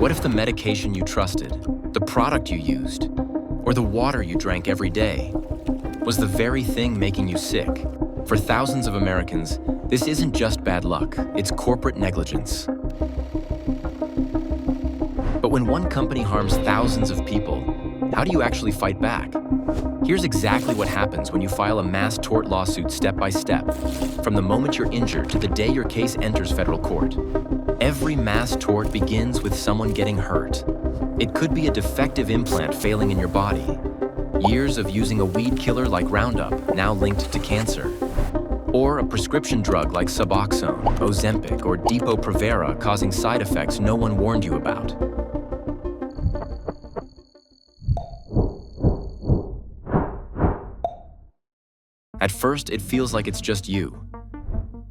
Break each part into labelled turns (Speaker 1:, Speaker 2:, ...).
Speaker 1: What if the medication you trusted, the product you used, or the water you drank every day was the very thing making you sick? For thousands of Americans, this isn't just bad luck, it's corporate negligence. But when one company harms thousands of people, how do you actually fight back? Here's exactly what happens when you file a mass tort lawsuit step by step, from the moment you're injured to the day your case enters federal court. Every mass tort begins with someone getting hurt. It could be a defective implant failing in your body, years of using a weed killer like Roundup, now linked to cancer, or a prescription drug like Suboxone, Ozempic, or Depo-Provera causing side effects no one warned you about. At first, it feels like it's just you.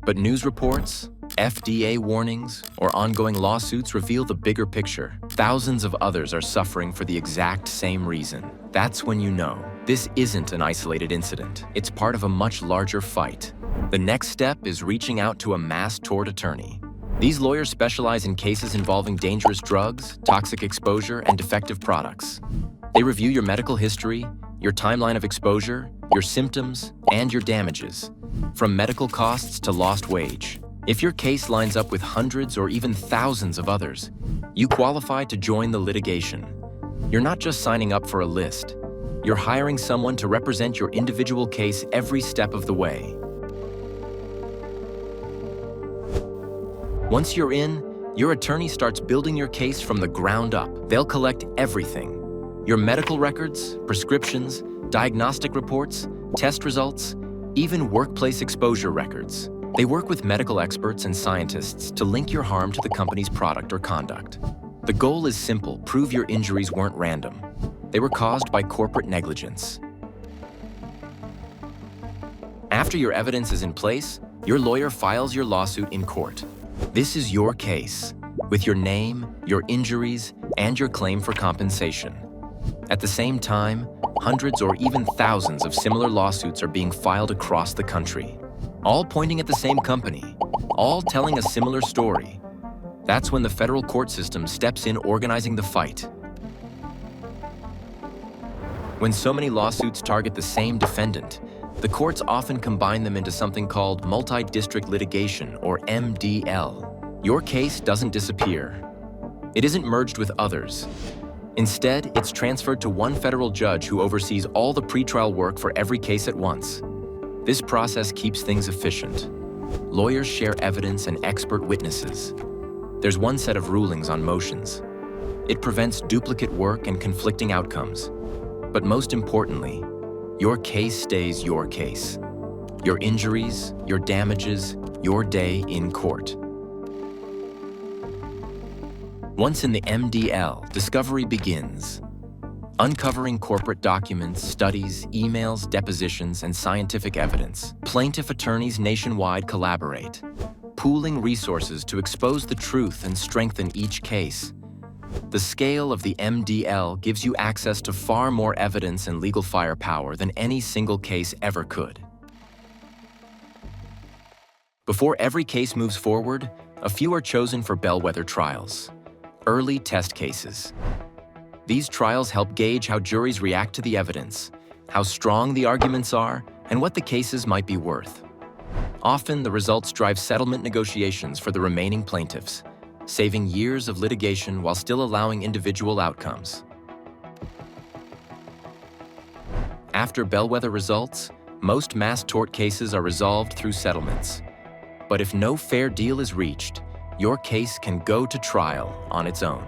Speaker 1: But news reports, FDA warnings, or ongoing lawsuits reveal the bigger picture. Thousands of others are suffering for the exact same reason. That's when you know this isn't an isolated incident. It's part of a much larger fight. The next step is reaching out to a mass tort attorney. These lawyers specialize in cases involving dangerous drugs, toxic exposure, and defective products. They review your medical history, your timeline of exposure, your symptoms, and your damages, from medical costs to lost wage. If your case lines up with hundreds or even thousands of others, you qualify to join the litigation. You're not just signing up for a list. You're hiring someone to represent your individual case every step of the way. Once you're in, your attorney starts building your case from the ground up. They'll collect everything: your medical records, prescriptions, diagnostic reports, test results, even workplace exposure records. They work with medical experts and scientists to link your harm to the company's product or conduct. The goal is simple: prove your injuries weren't random. They were caused by corporate negligence. After your evidence is in place, your lawyer files your lawsuit in court. This is your case, with your name, your injuries, and your claim for compensation. At the same time, hundreds or even thousands of similar lawsuits are being filed across the country, all pointing at the same company, all telling a similar story. That's when the federal court system steps in, organizing the fight. When so many lawsuits target the same defendant, the courts often combine them into something called multi-district litigation, or MDL. Your case doesn't disappear. It isn't merged with others. Instead, it's transferred to one federal judge who oversees all the pretrial work for every case at once. This process keeps things efficient. Lawyers share evidence and expert witnesses. There's one set of rulings on motions. It prevents duplicate work and conflicting outcomes. But most importantly, your case stays your case. Your injuries, your damages, your day in court. Once in the MDL, discovery begins. Uncovering corporate documents, studies, emails, depositions, and scientific evidence. Plaintiff attorneys nationwide collaborate, pooling resources to expose the truth and strengthen each case. The scale of the MDL gives you access to far more evidence and legal firepower than any single case ever could. Before every case moves forward, a few are chosen for bellwether trials, early test cases. These trials help gauge how juries react to the evidence, how strong the arguments are, and what the cases might be worth. Often, the results drive settlement negotiations for the remaining plaintiffs, saving years of litigation while still allowing individual outcomes. After bellwether results, most mass tort cases are resolved through settlements. But if no fair deal is reached, your case can go to trial on its own.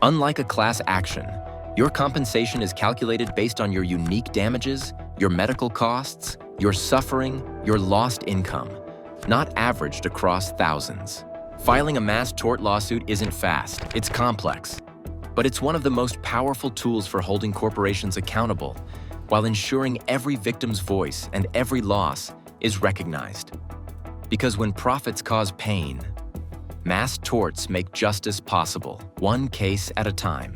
Speaker 1: Unlike a class action, your compensation is calculated based on your unique damages, your medical costs, your suffering, your lost income, not averaged across thousands. Filing a mass tort lawsuit isn't fast, it's complex. But it's one of the most powerful tools for holding corporations accountable, while ensuring every victim's voice and every loss is recognized. Because when profits cause pain, mass torts make justice possible, one case at a time.